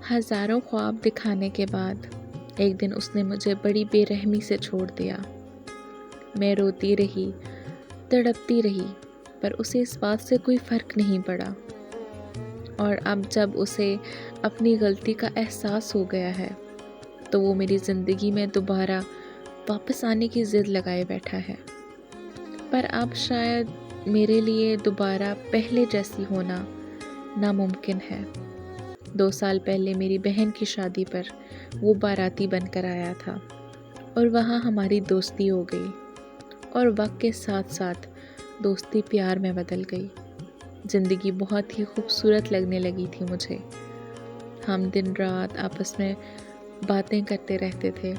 ہزاروں خواب دکھانے کے بعد ایک دن اس نے مجھے بڑی بے رحمی سے چھوڑ دیا۔ میں روتی رہی، تڑپتی رہی، پر اسے اس بات سے کوئی فرق نہیں پڑا۔ اور اب جب اسے اپنی غلطی کا احساس ہو گیا ہے تو وہ میری زندگی میں دوبارہ واپس آنے کی ضد لگائے بیٹھا ہے۔ پر اب شاید میرے لیے دوبارہ پہلے جیسی ہونا ناممکن ہے۔ 2 سال پہلے میری بہن کی شادی پر وہ باراتی بن کر آیا تھا اور وہاں ہماری دوستی ہو گئی، اور وقت کے ساتھ ساتھ دوستی پیار میں بدل گئی۔ زندگی بہت ہی خوبصورت لگنے لگی تھی مجھے۔ ہم دن رات آپس میں باتیں کرتے رہتے تھے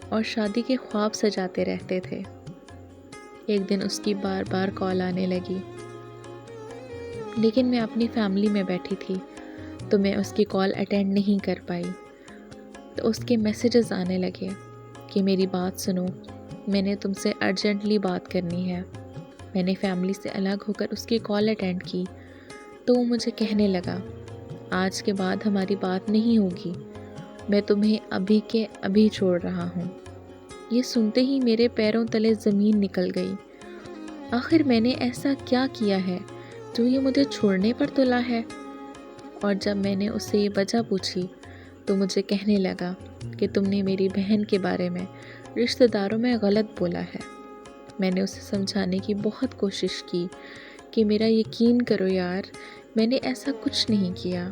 اور شادی کے خواب سجاتے رہتے تھے۔ ایک دن اس کی بار بار کال آنے لگی، لیکن میں اپنی فیملی میں بیٹھی تھی تو میں اس کی کال اٹینڈ نہیں کر پائی۔ تو اس کے میسیجز آنے لگے کہ میری بات سنو، میں نے تم سے ارجنٹلی بات کرنی ہے۔ میں نے فیملی سے الگ ہو کر اس کی کال اٹینڈ کی تو وہ مجھے کہنے لگا، آج کے بعد ہماری بات نہیں ہوگی، میں تمہیں ابھی کے ابھی چھوڑ رہا ہوں۔ یہ سنتے ہی میرے پیروں تلے زمین نکل گئی۔ آخر میں نے ایسا کیا کیا ہے جو یہ مجھے چھوڑنے پر تلا ہے؟ اور جب میں نے اس سے یہ وجہ پوچھی تو مجھے کہنے لگا کہ تم نے میری بہن کے بارے میں رشتہ داروں میں غلط بولا ہے۔ میں نے اسے سمجھانے کی بہت کوشش کی کہ میرا یقین کرو یار، میں نے ایسا کچھ نہیں کیا،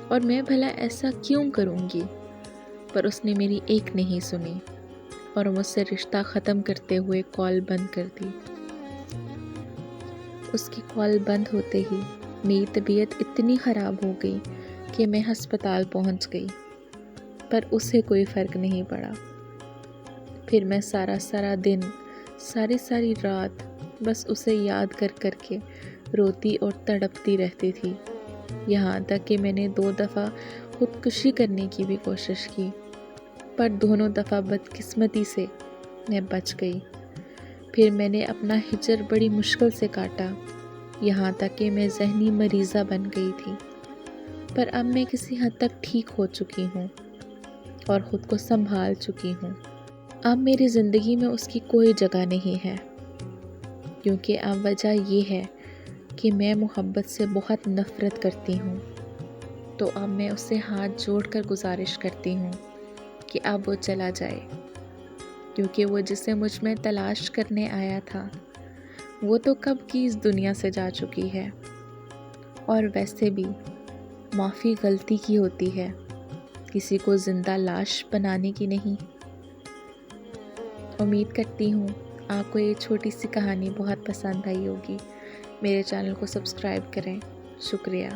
اور میں بھلا ایسا کیوں کروں گی؟ پر اس نے میری ایک نہیں سنی اور مجھ سے رشتہ ختم کرتے ہوئے کال بند کر دی۔ اس کی کال بند ہوتے ہی میری طبیعت اتنی خراب ہو گئی کہ میں ہسپتال پہنچ گئی، پر اسے کوئی فرق نہیں پڑا۔ پھر میں سارا دن، ساری رات بس اسے یاد کر کے روتی اور تڑپتی رہتی تھی، یہاں تک کہ میں نے 2 دفعہ خودکشی کرنے کی بھی کوشش کی، پر دونوں دفعہ بدقسمتی سے میں بچ گئی۔ پھر میں نے اپنا ہجر بڑی مشکل سے کاٹا، یہاں تک کہ میں ذہنی مریضہ بن گئی تھی، پر اب میں کسی حد تک ٹھیک ہو چکی ہوں اور خود کو سنبھال چکی ہوں۔ اب میری زندگی میں اس کی کوئی جگہ نہیں ہے، کیونکہ اب وجہ یہ ہے کہ میں محبت سے بہت نفرت کرتی ہوں۔ تو اب میں اس سے ہاتھ جوڑ کر گزارش کرتی ہوں کہ اب وہ چلا جائے، کیونکہ وہ جسے مجھ میں تلاش کرنے آیا تھا وہ تو کب کی اس دنیا سے جا چکی ہے۔ اور ویسے بھی معافی غلطی کی ہوتی ہے، کسی کو زندہ لاش بنانے کی نہیں۔ امید کرتی ہوں آپ کو یہ چھوٹی سی کہانی بہت پسند آئی ہوگی۔ میرے چینل کو سبسکرائب کریں۔ شکریہ۔